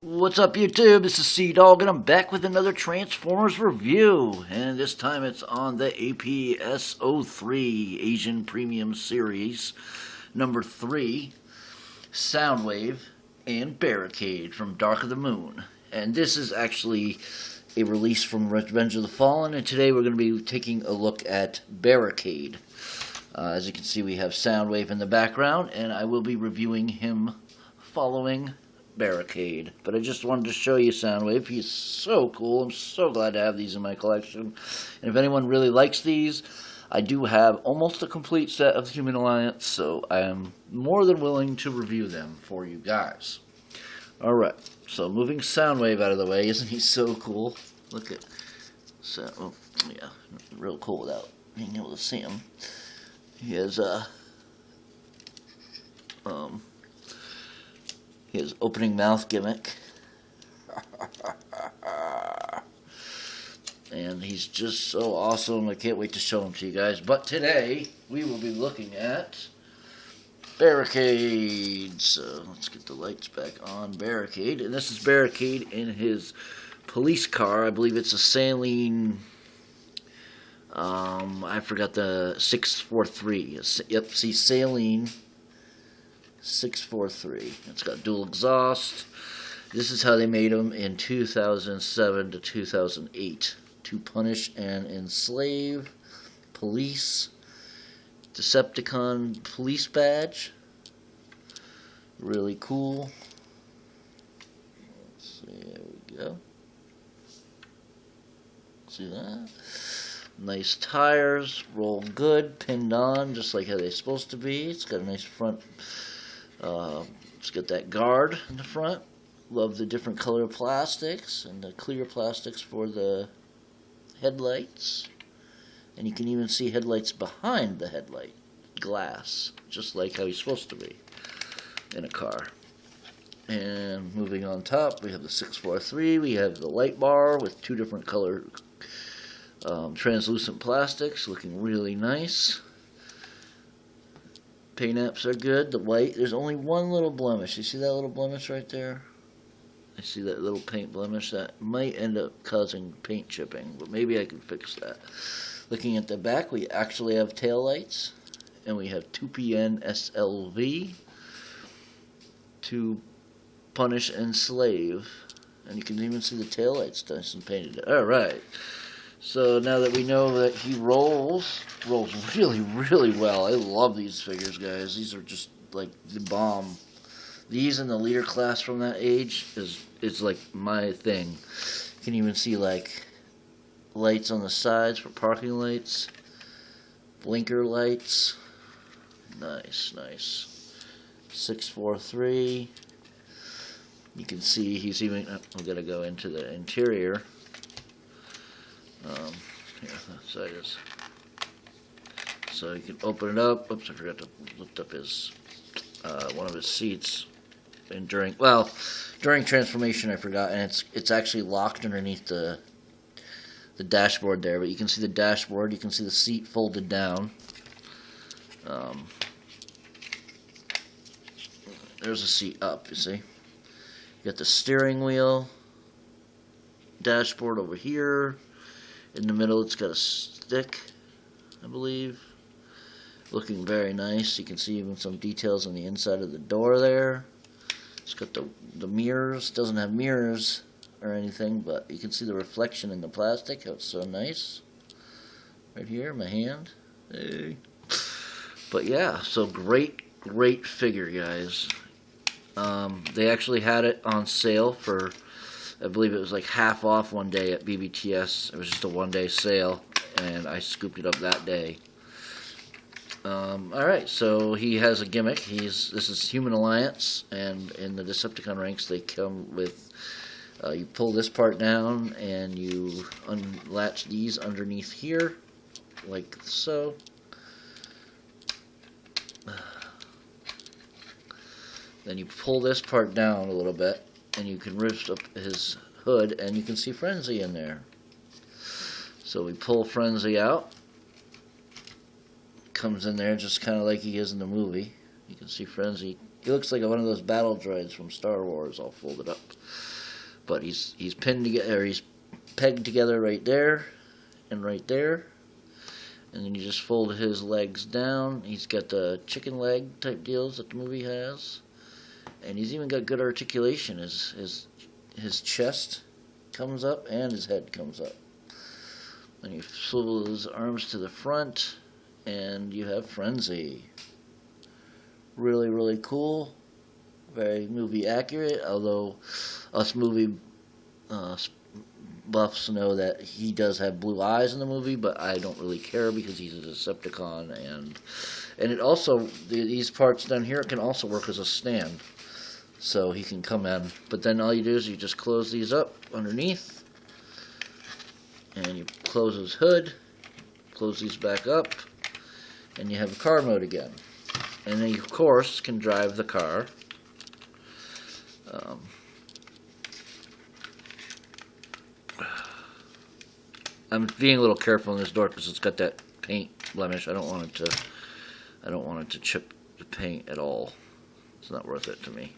What's up, YouTube? This is Sea-Dog, and I'm back with another Transformers review. And this time it's on the APS-03 Asian Premium Series, number 3, Soundwave and Barricade from Dark of the Moon. And this is actually a release from Revenge of the Fallen, and today we're going to be taking a look at Barricade. As you can see, we have Soundwave in the background, and I will be reviewing him following Barricade. But I just wanted to show you Soundwave. He's so cool. I'm so glad to have these in my collection. And if anyone really likes these, I do have almost a complete set of Human Alliance, so I am more than willing to review them for you guys. Alright, so moving Soundwave out of the way, isn't he so cool? Look at, so, oh, yeah, real cool without being able to see him. He has his opening mouth gimmick. And he's just so awesome. I can't wait to show him to you guys. But today, we will be looking at Barricade. So let's get the lights back on Barricade. And this is Barricade in his police car. I believe it's a saline... I forgot the 643. Yep, see, saline 643. It's got dual exhaust. This is how they made them in 2007 to 2008 to punish and enslave police. Decepticon police badge. Really cool. Let's see, there we go. See that? Nice tires, roll good, pinned on, just like how they're supposed to be. It's got a nice front, it's got that guard in the front. Love the different color plastics and the clear plastics for the headlights. And you can even see headlights behind the headlight glass, just like how he's supposed to be in a car. And moving on top, we have the 643, we have the light bar with two different color translucent plastics, looking really nice. Paint apps are good. The white, there's only one little blemish. You see that little blemish right there? I see that little paint blemish. That might end up causing paint chipping, but maybe I can fix that. Looking at the back, we actually have tail lights, and we have 2PN SLV to punish and slave. And you can even see the tail lights nice and painted. Alright. So now that we know that he rolls really, really well. I love these figures, guys. These are just like the bomb. These and the leader class from that age is like my thing. You can even see like lights on the sides for parking lights, blinker lights. Nice, nice. 643. You can see he's even. I'm gonna go into the interior. Here, that side is. So you can open it up. Oops, I forgot to lift up his one of his seats. And during transformation, I forgot, and it's actually locked underneath the dashboard there. But you can see the dashboard. You can see the seat folded down. There's a seat up. You see. You got the steering wheel. Dashboard over here. In the middle, it's got a stick, I believe. Looking very nice. You can see even some details on the inside of the door there. It's got the mirrors. Doesn't have mirrors or anything, but you can see the reflection in the plastic. How it's so nice. Right here, my hand. Hey. But yeah, so great figure, guys. They actually had it on sale for... I believe it was like half off one day at BBTS. It was just a one-day sale, and I scooped it up that day. Alright, so he has a gimmick. This is Human Alliance, and in the Decepticon ranks they come with, you pull this part down, and you unlatch these underneath here, like so. Then you pull this part down a little bit, and you can lift up his hood, and you can see Frenzy in there. So we pull Frenzy out. Comes in there just kind of like he is in the movie. You can see Frenzy He looks like one of those battle droids from Star Wars, all folded up. But he's pinned together, he's pegged together right there and right there. And then you just fold his legs down. He's got the chicken leg type deals that the movie has. And he's even got good articulation. His chest comes up and his head comes up. Then you swivel his arms to the front and you have Frenzy. Really, really cool. Very movie accurate, although us movie buffs know that he does have blue eyes in the movie, but I don't really care because he's a Decepticon, and it also, these parts down here can also work as a stand, so he can come in. But then all you do is you just close these up underneath, and you close his hood, close these back up, and you have car mode again. And then you, of course, can drive the car. I'm being a little careful in this door because it's got that paint blemish. I don't want it to chip the paint at all. It's not worth it to me.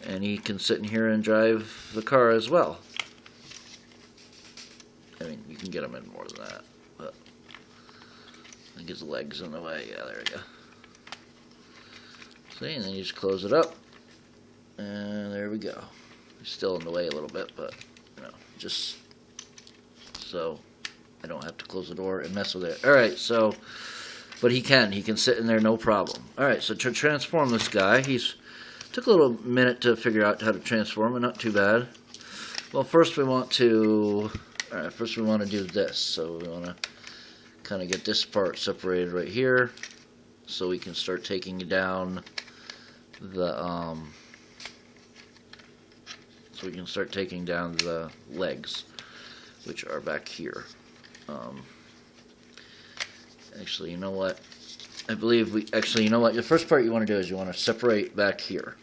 And he can sit in here and drive the car as well. I mean, you can get him in more than that, but I think his leg's in the way. Yeah, there we go. See, and then you just close it up, and there we go. He's still in the way a little bit, but you know, just so I don't have to close the door and mess with it. Alright, so, but he can sit in there no problem. Alright, so to transform this guy, took a little minute to figure out how to transform him, not too bad. Well, first we want to do this. So we want to kind of get this part separated right here, so we can start taking down the legs, which are back here. Actually, you know what? I believe you know what? The first part you want to do is you want to separate back here.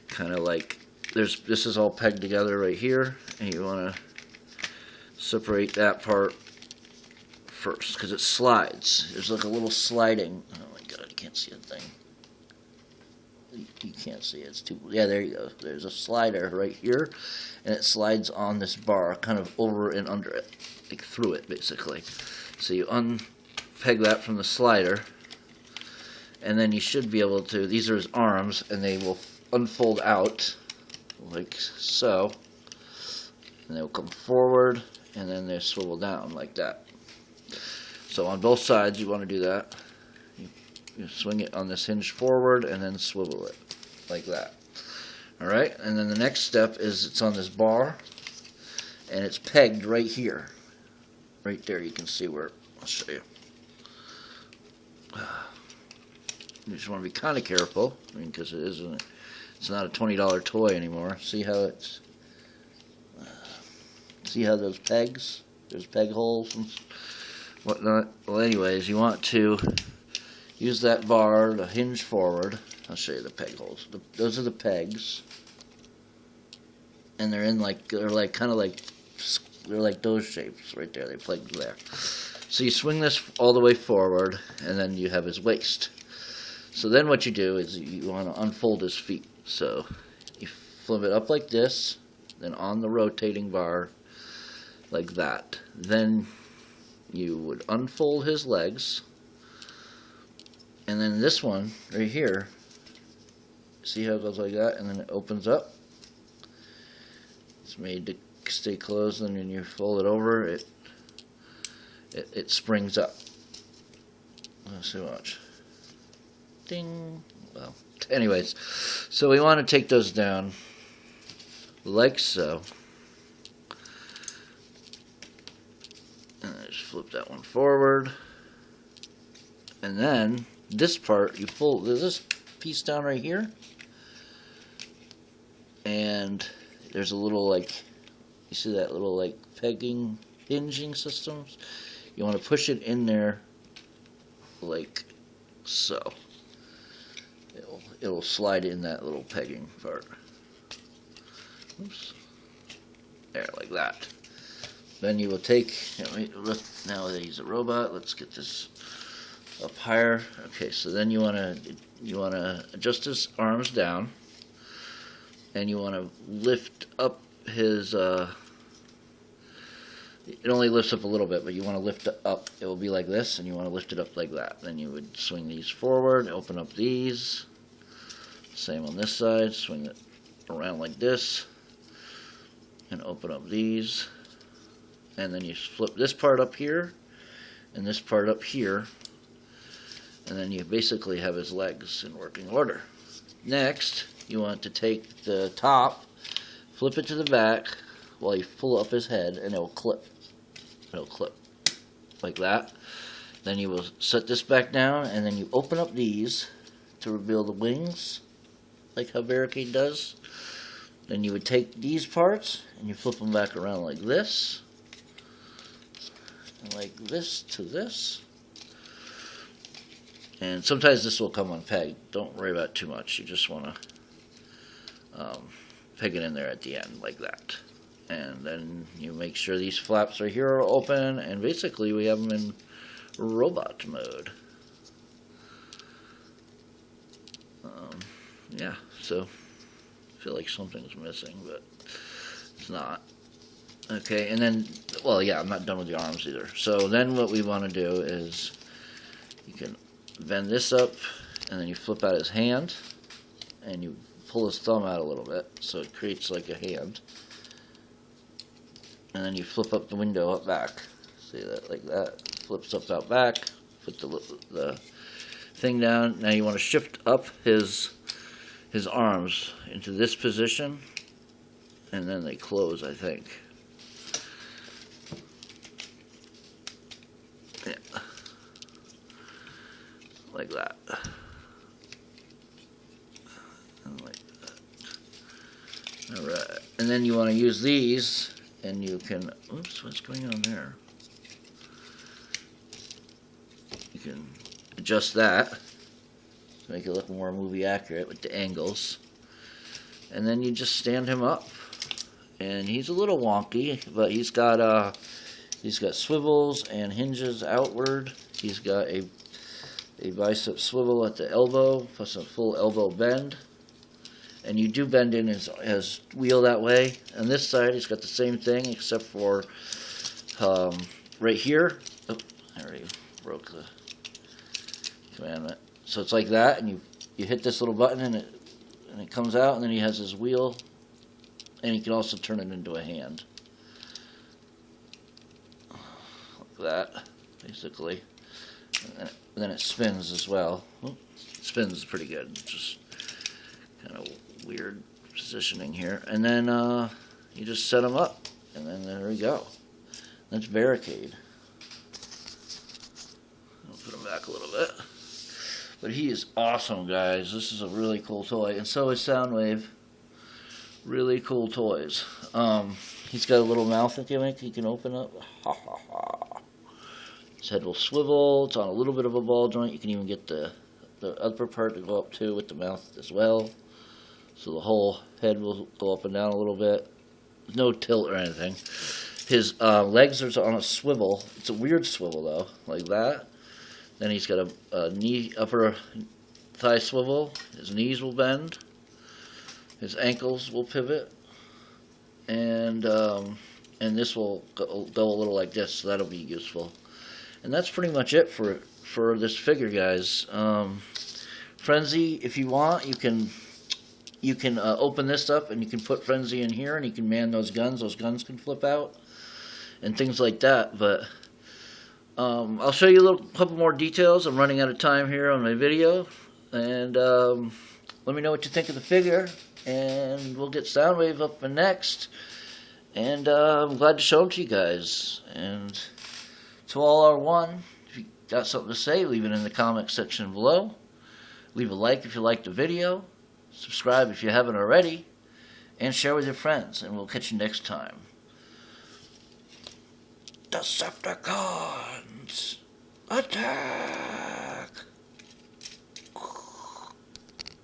Kind of like, this is all pegged together right here, and you want to separate that part first, because it slides. There's like a little sliding. Oh my god, you can't see a thing. You can't see it. It's too. Yeah, there you go. There's a slider right here, and it slides on this bar, kind of over and under it, like through it, basically. So you unpeg that from the slider, and then you should be able to. These are his arms, and they will unfold out like so, and they will come forward, and then they swivel down like that. So on both sides, you want to do that. You swing it on this hinge forward and then swivel it like that. Alright, and then the next step is it's on this bar and it's pegged right here. Right there, you can see where. I'll show you. You just want to be kind of careful, I mean, because it's not a $20 toy anymore. See how it's. See how those pegs? There's peg holes and whatnot. Well, anyways, you want to use that bar to hinge forward. I'll show you the peg holes. Those are the pegs, and they're kind of like those shapes right there. They plugged there. So you swing this all the way forward, and then you have his waist. So then what you do is you want to unfold his feet. So you flip it up like this, then on the rotating bar like that. Then you would unfold his legs. And then this one right here, see how it goes like that, and then it opens up. It's made to stay closed, and then you fold it over, it springs up. Let's see, watch. Ding. Well, anyways, so we want to take those down like so. And I just flip that one forward, and then this part, you fold this piece down right here, and there's a little, like, you see that little, like, pegging, hinging systems? You want to push it in there like so. It'll slide in that little pegging part. Oops. There, like that. Then you will take, now that he's a robot, let's get this up higher. Okay, so then you want to adjust his arms down, and you want to lift up his. It only lifts up a little bit, but you want to lift it up. It will be like this, and you want to lift it up like that. Then you would swing these forward, open up these. Same on this side. Swing it around like this, and open up these. And then you flip this part up here, and this part up here, and then you basically have his legs in working order. Next, you want to take the top, flip it to the back while you pull up his head, and it will clip. It'll clip like that. Then you will set this back down, and then you open up these to reveal the wings, like how Barricade does. Then you would take these parts and you flip them back around like this, and like this to this. And sometimes this will come unpegged. Don't worry about it too much. You just want to peg it in there at the end like that. And then you make sure these flaps right here are open, and basically we have them in robot mode. Yeah, so I feel like something's missing, but it's not. Okay, and then, well, yeah, I'm not done with the arms either. So then what we want to do is you can bend this up, and then you flip out his hand, and you pull his thumb out a little bit, so it creates like a hand. And then you flip up the window up back. See that, like that. Flips up out back. Put the thing down. Now you want to shift up his arms into this position, and then they close, I think. Yeah. Like that. And like that. Alright. And then you want to use these. And you can, oops, what's going on there? You can adjust that to make it look more movie accurate with the angles. And then you just stand him up. And he's a little wonky, but he's got swivels and hinges outward. He's got a bicep swivel at the elbow, plus a full elbow bend. And you do bend in his wheel that way. On this side, he's got the same thing, except for right here. Oh, I already broke the commandment. So it's like that, and you hit this little button, and it comes out, and then he has his wheel, and he can also turn it into a hand. Like that, basically. And then it spins as well. It spins pretty good. Just kind of weird positioning here, and then you just set them up, and then there we go. That's Barricade. I'll put him back a little bit, but he is awesome, guys. This is a really cool toy, and so is Soundwave. Really cool toys. He's got a little mouth gimmick he can open up. Ha ha ha. His head will swivel. It's on a little bit of a ball joint. You can even get the upper part to go up too with the mouth as well. So the whole head will go up and down a little bit. There's no tilt or anything. His legs are on a swivel. It's a weird swivel though, like that. Then he's got a upper thigh swivel. His knees will bend. His ankles will pivot. And this will go a little like this, so that'll be useful. And that's pretty much it for this figure, guys. Frenzy, if you want, you can open this up and you can put Frenzy in here and you can man those guns. Those guns can flip out and things like that. But I'll show you a couple more details. I'm running out of time here on my video. And let me know what you think of the figure. And we'll get Soundwave up next. And I'm glad to show them to you guys. And to all our one, if you got something to say, leave it in the comment section below. Leave a like if you liked the video. Subscribe if you haven't already. And share with your friends. And we'll catch you next time. Decepticons! Attack!